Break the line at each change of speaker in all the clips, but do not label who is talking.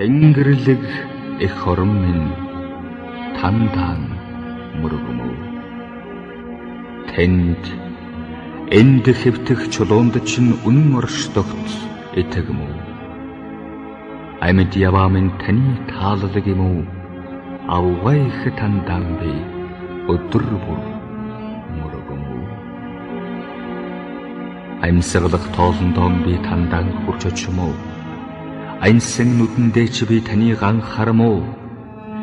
Тэнгэрлэг эх хорон минь тандаан мөргөмөө. Тэнд энд хэвтэх чулуунд чинь үнэн оршдогт итгэмөө. Амьд яваа минь таны тааллаг юм уу? Авгай их тандаан би өдөр бүр мөргөмөө. Амьсгалах тоолондоо би тандаан хурж очимоо. Аньсан нүдэндээ чи би таныг анхаармоо.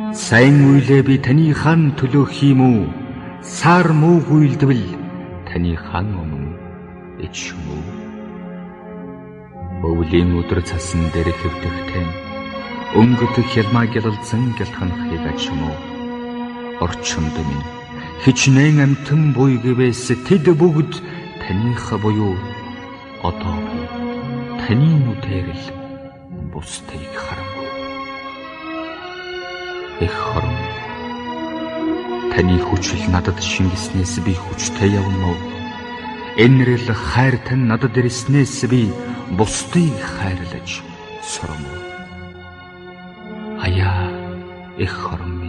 Сайн үйлээ би таны хан төлөө хийм үү? Сар муу үйлдвэл таны хан өмнө ичмүү. Өвлийн өдөр цасан дээр хэвтэгтэн өнгөдөх хялмаа гялалзан гялтханахыг ачмуу. Орчимд минь хичнээн амтан буй гэвээс тэд бүгд таних буюу одоо таны нүдээр л бусдыг харамгүй. Эх хорон, таны хүчил надад шингэснээс би хүчтэй явна уу? Энэрл хайр тань надад ирснээс би бусдыг хайрлаж сурам уу? Аяа эх хорон